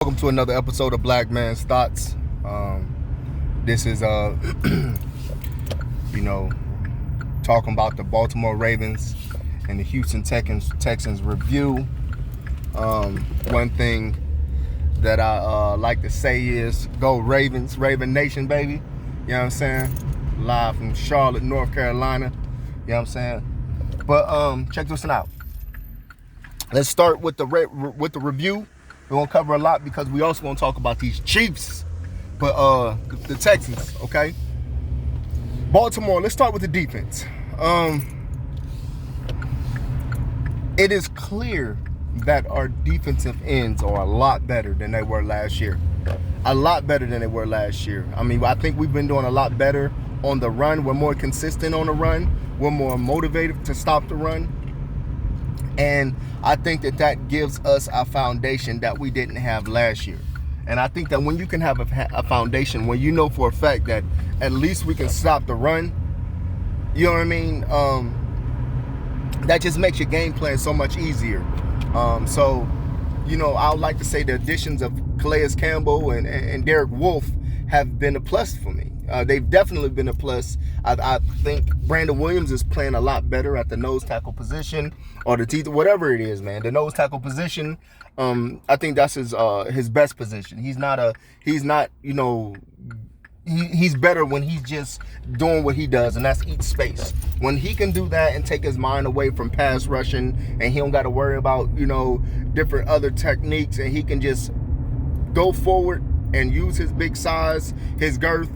Welcome to another episode of Black Man's Thoughts. This is talking about the Baltimore Ravens and the Houston Texans review. One thing that I like to say is go Ravens, Raven Nation, baby. You know what I'm saying? Live from Charlotte, North Carolina. You know what I'm saying? But check this one out. Let's start with the review. We're going to cover a lot because we also going to talk about these Chiefs. But the Texans, okay? Baltimore, let's start with the defense. It is clear that our defensive ends are a lot better than they were last year. A lot better than they were last year. I mean, I think we've been doing a lot better on the run. We're more consistent on the run. We're more motivated to stop the run. And I think that gives us a foundation that we didn't have last year. And I think that when you can have a foundation, when you know for a fact that at least we can stop the run, you know what I mean? That just makes your game plan so much easier. So, I would like to say the additions of Calais Campbell and Derek Wolfe have been a plus for me. They've definitely been a plus. I think Brandon Williams is playing a lot better at the nose tackle position or the teeth, whatever it is, man. The nose tackle position, I think that's his best position. He's better when he's just doing what he does, and that's eat space. When he can do that and take his mind away from pass rushing, and he don't got to worry about, different other techniques, and he can just go forward and use his big size, his girth,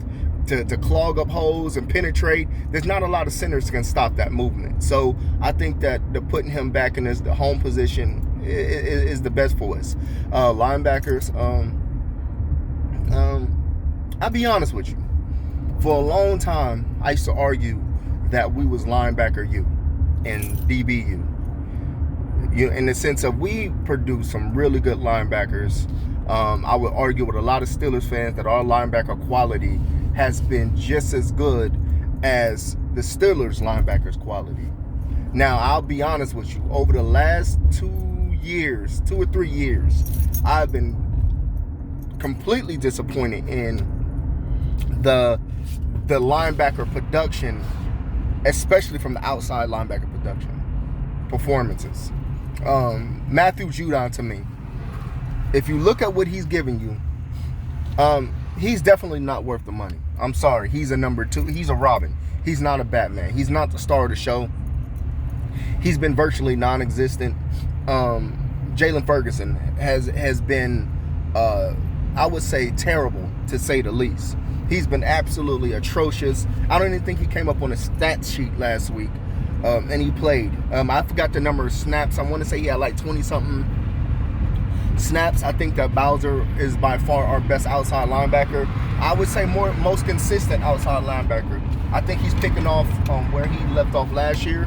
to clog up holes and penetrate. There's not a lot of centers that can stop that movement. So I think that putting him back in the home position is the best for us. Linebackers, I'll be honest with you. For a long time, I used to argue that we was linebacker U and DBU. In the sense of we produced some really good linebackers. I would argue with a lot of Steelers fans that our linebacker quality has been just as good as the Steelers linebackers quality. Now, I'll be honest with you. Over the last 2 or 3 years, I've been completely disappointed in the linebacker production, especially from the outside linebacker performances. Matthew Judon, to me, if you look at what he's giving you, he's definitely not worth the money. I'm sorry. He's a number 2. He's a Robin. He's not a Batman. He's not the star of the show. He's been virtually non-existent. Jalen Ferguson has been, I would say, terrible, to say the least. He's been absolutely atrocious. I don't even think he came up on a stat sheet last week, and he played. I forgot the number of snaps. I want to say he had like 20-something snaps. I think that Bowser is by far our best outside linebacker. I would say most consistent outside linebacker. I think he's picking off where he left off last year,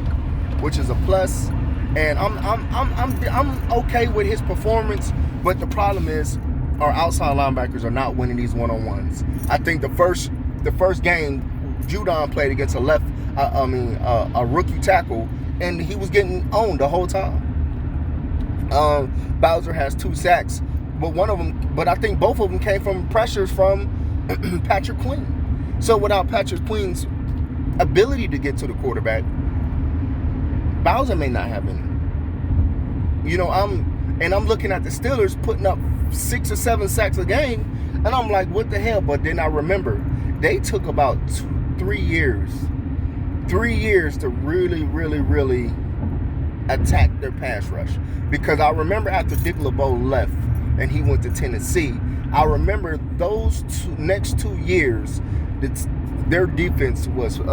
which is a plus. And I'm okay with his performance, but the problem is our outside linebackers are not winning these one-on-ones. I think the first game Judon played against a rookie tackle, and he was getting owned the whole time. Bowser has 2 sacks, but I think both of them came from pressures from Patrick Queen. So without Patrick Queen's ability to get to the quarterback, Bowser may not have any. I'm looking at the Steelers putting up 6 or 7 sacks a game, and I'm like, what the hell? But then I remember they took about 3 years to really, really, really attack their pass rush. Because I remember after Dick LeBeau left and he went to Tennessee, I remember those next 2 years, their defense wasn't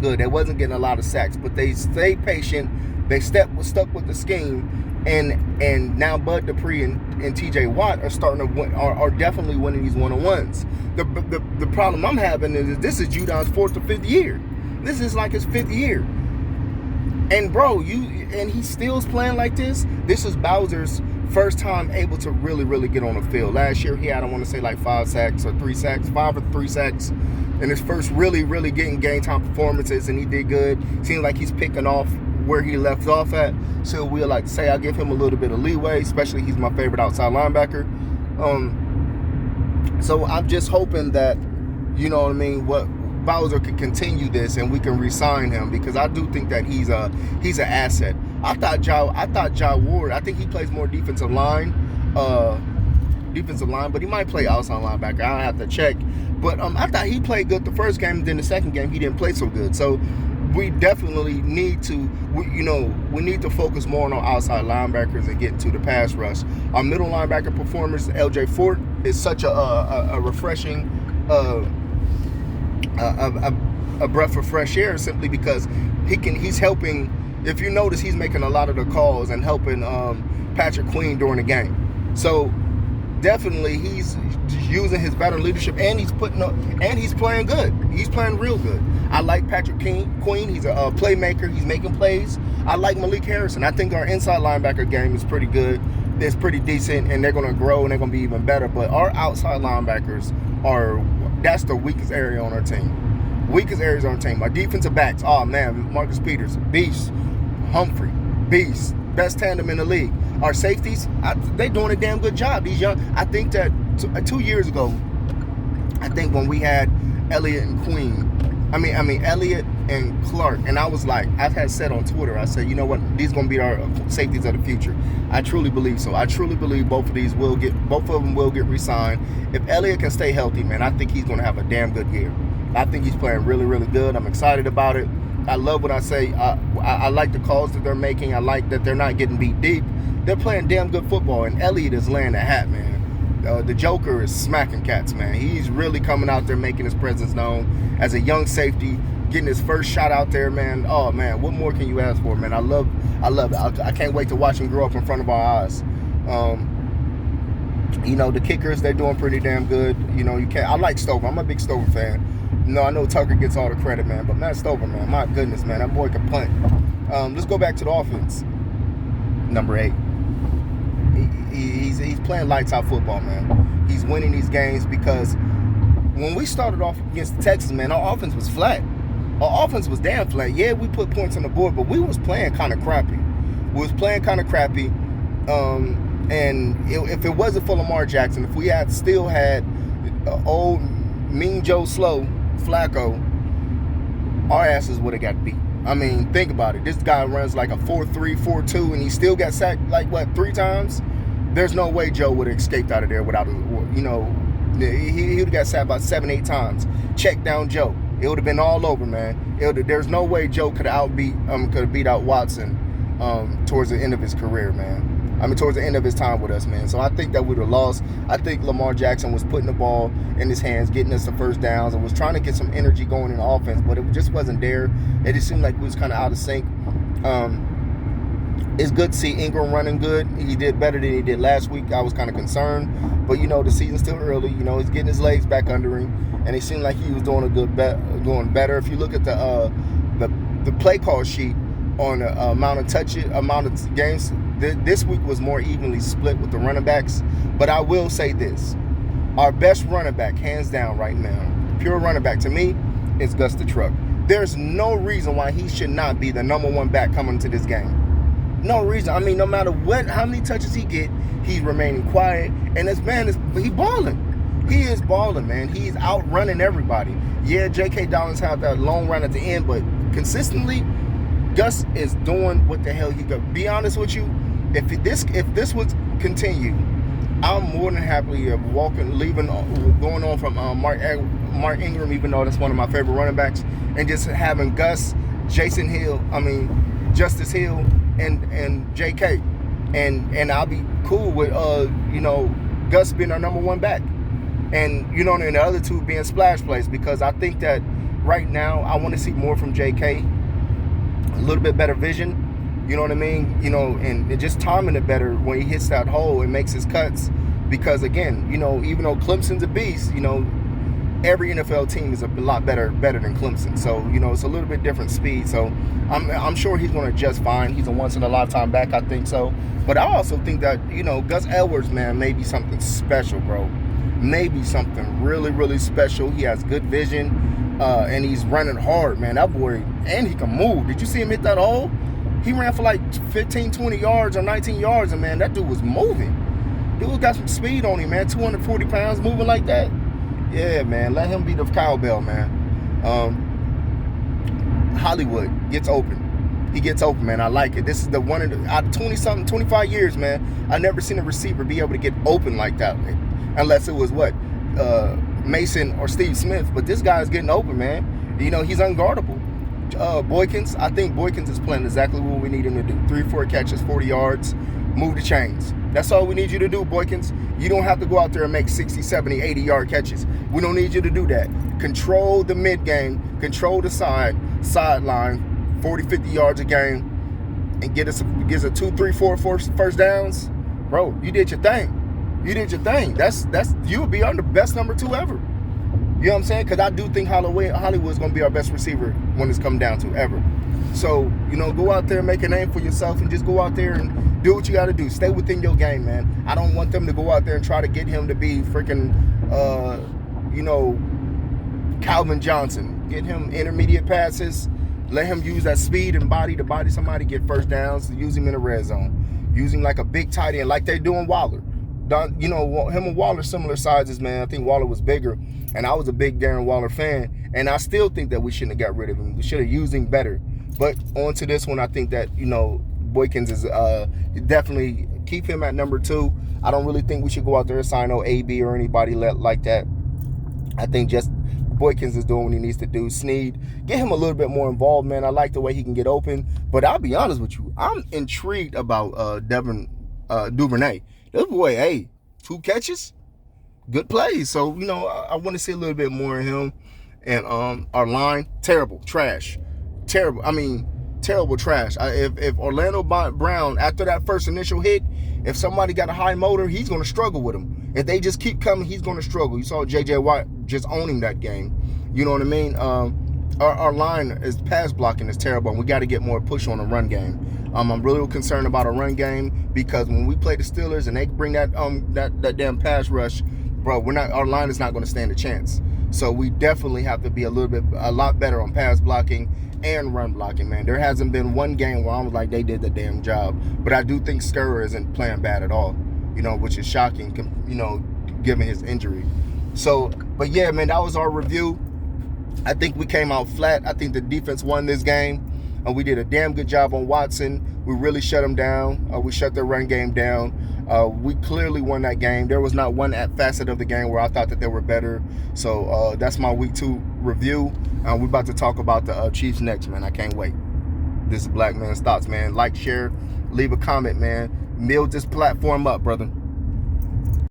good. They wasn't getting a lot of sacks, but they stayed patient. They stuck with the scheme, and now Bud Dupree and T.J. Watt are starting to win, are definitely winning these one-on-ones. The problem I'm having is this is Judon's 4th or 5th year. This is like his 5th year. And bro, he still is playing like this. This is Bowser's first time able to really, really get on the field. Last year he had, I want to say, like 5 sacks or 3 sacks, 5 or 3 sacks. In his first really, really getting game time performances, and he did good. Seems like he's picking off where he left off at. So we'll like to say I give him a little bit of leeway, especially he's my favorite outside linebacker. So I'm just hoping that, you know what I mean, what Bowser can continue this and we can re-sign him, because I do think that he's an asset. I thought Ja Ward, I think he plays more defensive line, but he might play outside linebacker. I'll have to check. But I thought he played good the first game, then the second game he didn't play so good. So we definitely need to, we need to focus more on our outside linebackers and get to the pass rush. Our middle linebacker performers, L.J. Fort, is such a refreshing, a breath of fresh air, simply because he's helping. If you notice, he's making a lot of the calls and helping Patrick Queen during the game. So definitely he's using his veteran leadership, and he's playing good. He's playing real good. I like Patrick Queen. He's a playmaker. He's making plays. I like Malik Harrison. I think our inside linebacker game is pretty good. It's pretty decent, and they're going to grow, and they're going to be even better. But our outside linebackers that's the weakest area on our team. Weakest areas on our team. Our defensive backs, oh man, Marcus Peters, beast. Humphrey, beast. Best tandem in the league. Our safeties, they're doing a damn good job. These young, I think that 2 years ago, I think when we had Elliott and Elliott and Clark, and I was like, I had said on Twitter, I said, you know what, these are going to be our safeties of the future. I truly believe so. I truly believe both of them will get re-signed. If Elliott can stay healthy, man, I think he's going to have a damn good year. I think he's playing really, really good. I'm excited about it. I love what I say. I like the calls that they're making. I like that they're not getting beat deep. They're playing damn good football, and Elliott is laying the hat, man. The Joker is smacking cats, man. He's really coming out there, making his presence known as a young safety, getting his first shot out there, man. Oh, man, what more can you ask for, man? I love it. I can't wait to watch him grow up in front of our eyes. The kickers, they're doing pretty damn good. I like Stover. I'm a big Stover fan. I know Tucker gets all the credit, man, but Matt Stover, man, my goodness, man, that boy can punt. Let's go back to the offense. Number 8. He's playing lights out football, man. He's winning these games because when we started off against the Texans, man, our offense was flat. Our offense was damn flat. Yeah, we put points on the board, but we was playing kind of crappy. And if it wasn't for Lamar Jackson, if we had still had old Mean Joe Slow, Flacco, our asses would have got beat. I mean, think about it. This guy runs like a 4.3, 4.2, and he still got sacked like, 3 times? There's no way Joe would have escaped out of there without, he would have got sacked about 7, 8 times. Check down Joe. It would have been all over, man. There's no way Joe could have beat out Watson towards the end of his career, man. Towards the end of his time with us, man. So I think that we would have lost. I think Lamar Jackson was putting the ball in his hands, getting us the first downs, and was trying to get some energy going in the offense, but it just wasn't there. It just seemed like we was kind of out of sync. It's good to see Ingram running good. He did better than he did last week. I was kind of concerned, but the season's still early. He's getting his legs back under him, and it seemed like he was doing doing better. If you look at the play call sheet on the amount of games, this week was more evenly split with the running backs. But I will say this: our best running back, hands down, right now, pure running back to me, is Gus the Truck. There's no reason why he should not be the number 1 back coming to this game. No reason. No matter how many touches he get, he's remaining quiet. And this man he balling. He is balling, man. He's outrunning everybody. Yeah, J.K. Dobbins had that long run at the end, but consistently, Gus is doing what the hell he could. Be honest with you, if this would continue, I'm more than happily going on from Mark Ingram, even though that's one of my favorite running backs, and just having Gus, Justice Hill, and J.K. and I'll be cool with Gus being our number 1 back, and and the other 2 being splash plays, because I think that right now I want to see more from J.K. A little bit better vision. You know what I mean? And just timing it better when he hits that hole and makes his cuts. Because again, even though Clemson's a beast, every NFL team is a lot better than Clemson. So, it's a little bit different speed. So I'm sure he's going to adjust fine. He's a once in a lifetime back, I think so. But I also think that, Gus Edwards, man, may be something special, bro. Maybe something really, really special. He has good vision. And he's running hard, man. That boy, and he can move. Did you see him hit that hole? He ran for like 15, 20 yards or 19 yards, and man, that dude was moving. Dude got some speed on him, man. 240 pounds, moving like that. Yeah, man. Let him be the cowbell, man. Hollywood gets open. He gets open, man. I like it. This is the one out of 20-something, 25 years, man. I never seen a receiver be able to get open like that, unless it was what Mason or Steve Smith. But this guy's getting open, man. You know, he's unguardable. Boykins, I think Boykins is playing exactly what we need him to do. 3-4 catches, 40 yards, move the chains. That's all we need you to do, Boykins. You don't have to go out there and make 60, 70, 80-yard catches. We don't need you to do that. Control the mid-game, control the sideline, 40, 50 yards a game, and get us a 2, 3, 4 first downs. Bro, you did your thing. You did your thing. That's you would be our best number 2 ever. You know what I'm saying? Because I do think Hollywood's going to be our best receiver when it's come down to ever. So, you know, go out there and make a name for yourself and just go out there and do what you got to do. Stay within your game, man. I don't want them to go out there and try to get him to be freaking, you know, Calvin Johnson. Get him intermediate passes. Let him use that speed and body to body somebody, get first downs. Use him in the red zone. Use him like a big tight end, like they're doing Waller. You know, him and Waller similar sizes, man. I think Waller was bigger, and I was a big Darren Waller fan, and I still think that we shouldn't have got rid of him. We should have used him better. But on to this one, I think that, you know, Boykins is definitely keep him at number 2. I don't really think we should go out there and sign no AB or anybody like that. I think just Boykins is doing what he needs to do. Snead, get him a little bit more involved, man. I like the way he can get open. But I'll be honest with you, I'm intrigued about Duvernay. This boy, hey, 2 catches, good plays. So, you know, I want to see a little bit more of him. And our line, terrible, trash. Terrible. I mean, terrible trash. If Orlando Brown, after that first initial hit, if somebody got a high motor, he's going to struggle with him. If they just keep coming, he's going to struggle. You saw J.J. Watt just owning that game. You know what I mean? Our line is pass blocking is terrible, and we got to get more push on the run game. I'm really concerned about a run game because when we play the Steelers and they bring that damn pass rush, bro, our line is not going to stand a chance. So we definitely have to be a lot better on pass blocking and run blocking, man. There hasn't been one game where I was like, they did the damn job. But I do think Scurry isn't playing bad at all, you know, which is shocking, you know, given his injury. So, but yeah, man, that was our review. I think we came out flat. I think the defense won this game. We did a damn good job on Watson. We really shut him down. We shut their run game down. We clearly won that game. There was not one facet of the game where I thought that they were better. So that's my week 2 review. We're about to talk about the Chiefs next, man. I can't wait. This is Black Man's Thoughts, man. Like, share, leave a comment, man. Build this platform up, brother.